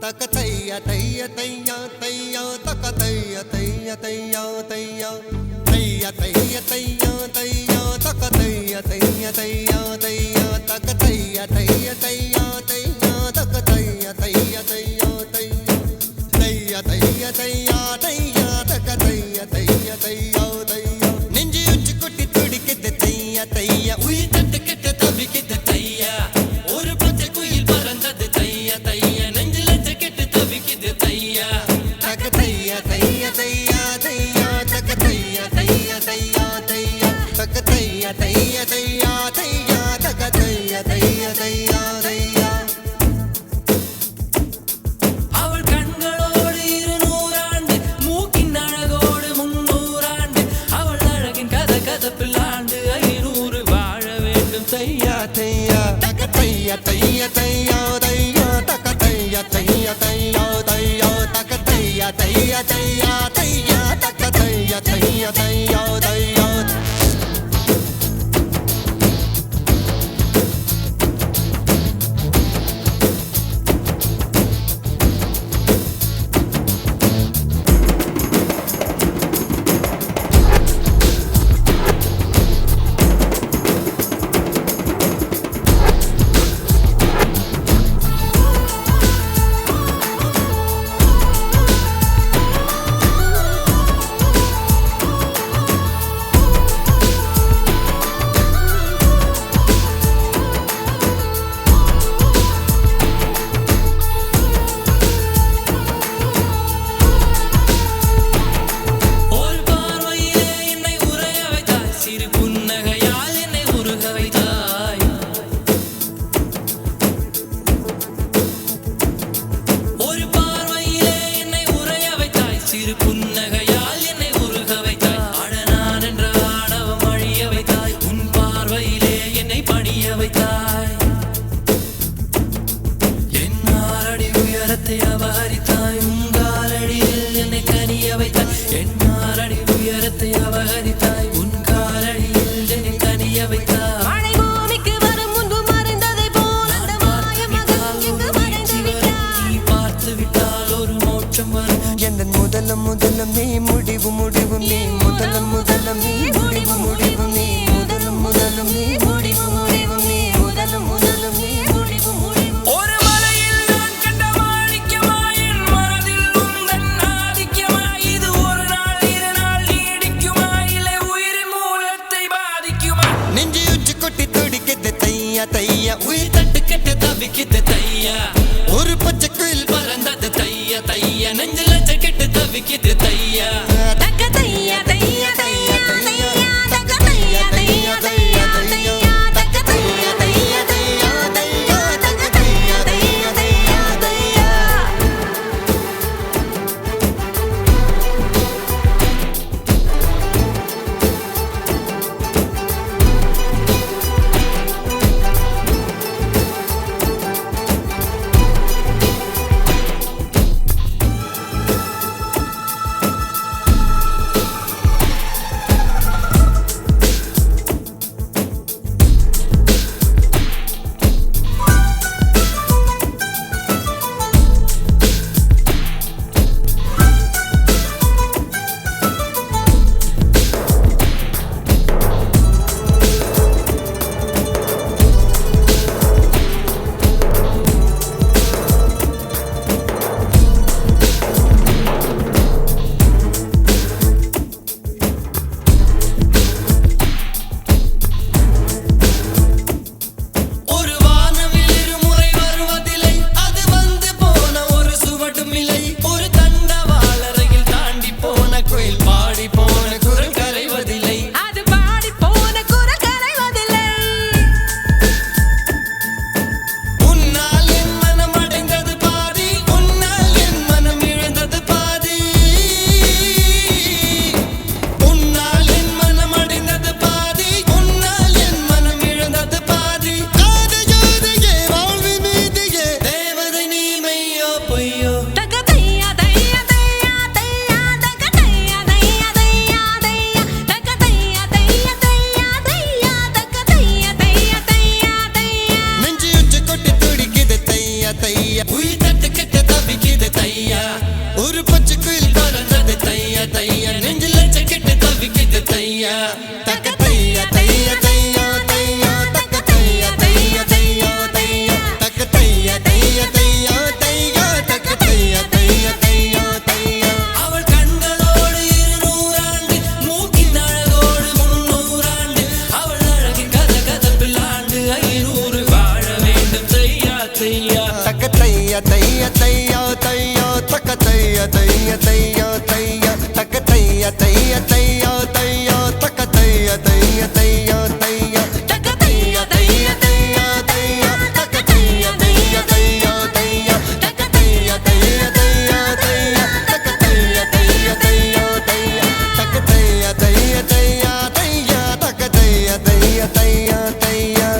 taka tayya tayya tayya tayya taka tayya tayya tayya tayya tayya tayya tayya tayya taka tayya tayya tayya tayya taka tayya tayya tayya tayya taka tayya tayya tayya tayya tayya tayya tayya taka tayya tayya tayya tayya நெஞ்சு உச்சி கொட்டி துடிக்குது தையா தையா உயிர் தட்டு கெட்ட தவிக்குது தையா ஒரு பச்சை குயில் பறந்தது தையா தையா நெஞ்சில கெட்டு தவிக்குது தையா தக தையா தையா தையா தையா தக தையா தையா தையா தையா தக தையா தையா தையா தையா தக தையா தையா தையா தையா அவள் கண்களோடு 200 ஆண்டு மூக்கின் அழகோடு 300 ஆண்டு அவள் அழகின் கதை கதப்பிலாண்டு 500 வாழ வேண்டும் தையா தையா தக தையா தையா தையா தையா தக தையா தையா தையா தையா தக தையா தையா தையா தையா தக தையா தையா தையா தையா அபகரித்தாய் உங்காலடியில் என்னை கனிய வைத்தாய் என்னாரடி உயரத்தை அபகரித்தாய் உன் காலடியில் என்னை கனிய வைத்தாய் மழை பூமிக்கு வரும் முன்பு மறைந்ததை போல் அந்த மாயமகன் இங்கு மறைந்து விட்டாய் நீ பார்த்து விட்டால் ஒரு மோட்சம் வரும் என் முதலம் முதலம் நீ முடிவு முடிவு நீ முதலம் முதலம் நீ முடிவு முடிவு நீ முதலம் முதலம் நீ முடிவு முடிவு நீ முதலம் முதலம் நீ முடிவு முடிவு தையா உயிர் தட்டு கெட்ட தவிக்குது தையா ஒரு பச்சை குயில் பறந்தது தையா தையா நெஞ்சில கெட்டு தவிக்குது தையா தக்க தையா தையா தையா தையா தக்க தையா தையா தையா தையா தக்க தையா தையா தையா தையா தக்க தையா தையா தையா தையா தையா தக்க தையா தையா தையா தையா தக்க தையா தையா தையா தையா தக்க தையா தையா தையா தையா தக்க தையா தையா தையா தையா தக்க தையா தையா தையா தையா தக்க தையா தையா தையா தையா தக்க தையா தையா தையா தையா தக்க தையா தையா தையா தையா தக்க தையா தையா தையா தையா தக்க தையா தையா தையா தையா.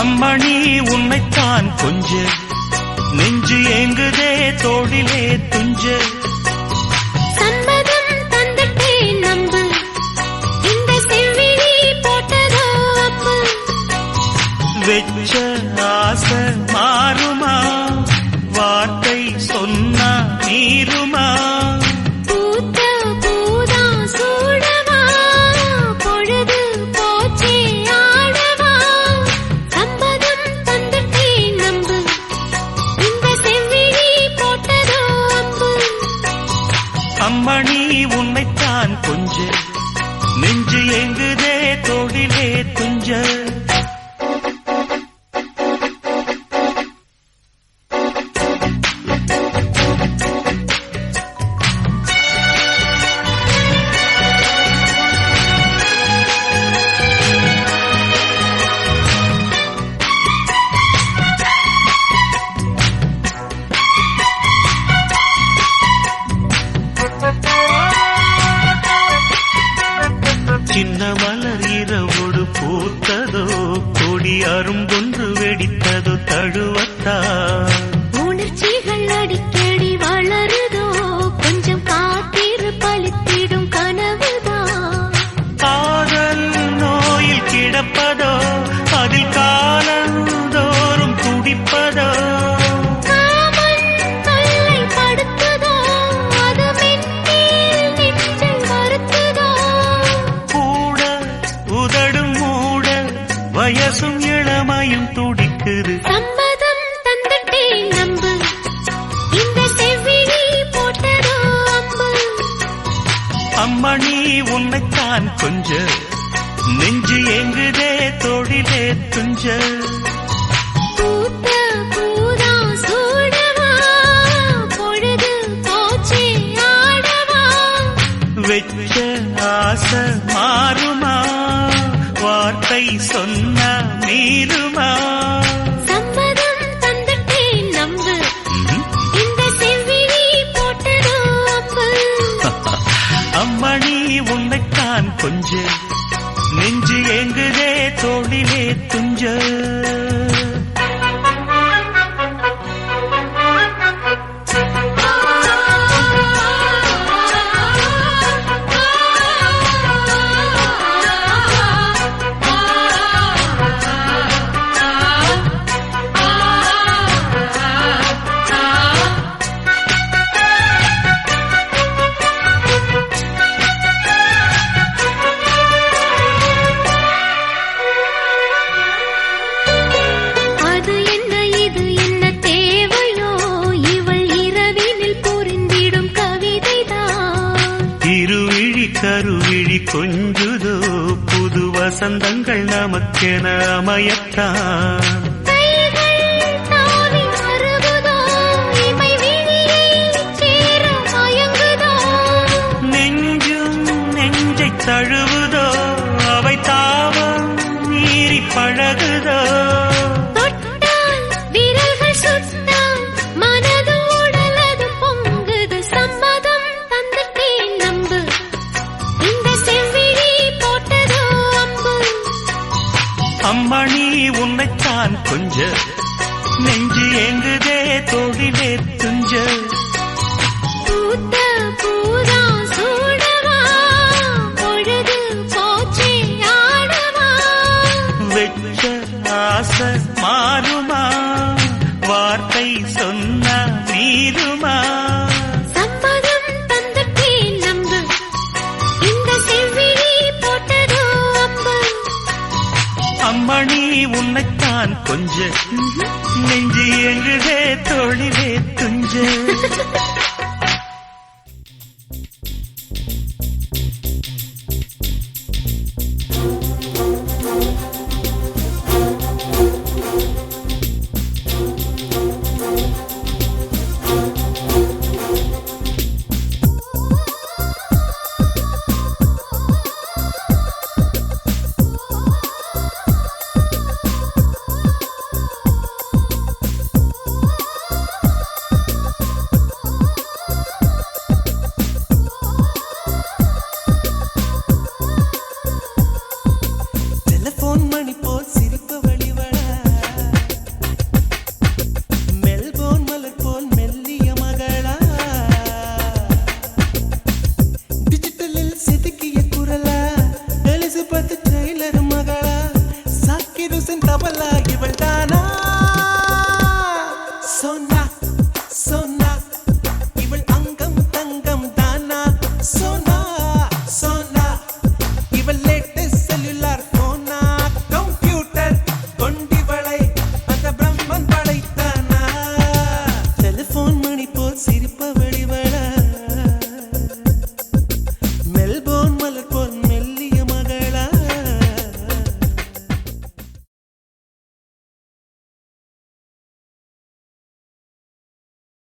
அம்மணி உன்னைத்தான் கொஞ்ச நெஞ்சு ஏங்குதே தோளிலே துஞ்ச சம்மதம் தந்துட்டே நம்பு இந்த செவ்விழி போட்டதோ அம்பு வெச்ச ஆசை மாறுமா வார்த்தை சொன்னா நீருமா பூத்த பூதா சூடவா பொழுது போச்சே ஆடவா சம்மதம் தந்துட்டே நம்பு இந்த செவ்விழி போட்டதோ அம்பு அம்மணி உன்னைத்தான் கொஞ்ச நெஞ்சு ஏங்குதே தோளிலே துஞ்ச சின்ன மலர் இரவோடு பூத்ததோ கொடி அரும்பொன்று வெடித்ததோ தழுவத்தா உணர்ச்சிகள் அடிக்கடி வளருதோ கொஞ்சம் காத்திரு பலித்திடும் கனவுதான் காதல் நோயில் கிடப்பதோ அதில் காலந்தோறும் துடிப்பதோ காமன் தொல்லை படுத்துதோ அது மென்மேல் நெஞ்சை வருத்துதோ கூட உதடும் மூட வயசும் இளமையும் துடிக்குது சம்மதம் தந்துட்டே நம்பு இந்த செவ்விழி போட்டதோ அம்பு அம்மணி உன்னைத்தான் கொஞ்ச நெஞ்சு ஏங்குதே தோளிலே துஞ்ச பூத்த பூதா சூடவா பொழுது போச்சே ஆடவா வெச்ச ஆசை மாறுமா வார்த்தை சொன்ன மீறுமா சம்மதம் தந்துட்டே நம்பு இந்த செவ்விழி போட்டதோ அம்பு அம்மணி உன்னைத்தான் கொஞ்ச நெஞ்சு ஏங்குதே தோளிலே துஞ்ச அது என்ன இது என்ன தேவையோ இவள் இரவினில் புரிந்திடும் கவிதைதான் இருவிழி கருவிழி கொஞ்சுதோ புது வசந்தங்கள் நமக்கென அமையத்தான் கைகள் தாவி வருவதோ இமை விழியை சேர மயங்குதோ நெஞ்சும் நெஞ்சை தழுவுதோ அவை தாவம் மீறி பழகுதோ தொட்டால் விரல்கள் சுட்டால் மனது உடலது பொங்குது சம்மதம் தந்துட்டே நம்பு இந்த செவ்விழி போட்டதோ அம்பு அம்மணி உன்னைத்தான் கொஞ்ச நெஞ்சு ஏங்குதே தோளிலே துஞ்ச பூத்த பூதா சூடவா பொழுது போச்சே ஆடவா வெச்ச ஆசை மாறுமா வார்த்தை சொன்னா நீருமா? சம்மதம் தந்துட்டேன் நம்பு, இந்த செவ்விழி போட்டதோ அம்பு. அம்மணி உன்னைத்தான் கொஞ்ச நெஞ்சு எங்குதே தோளிலே துஞ்ச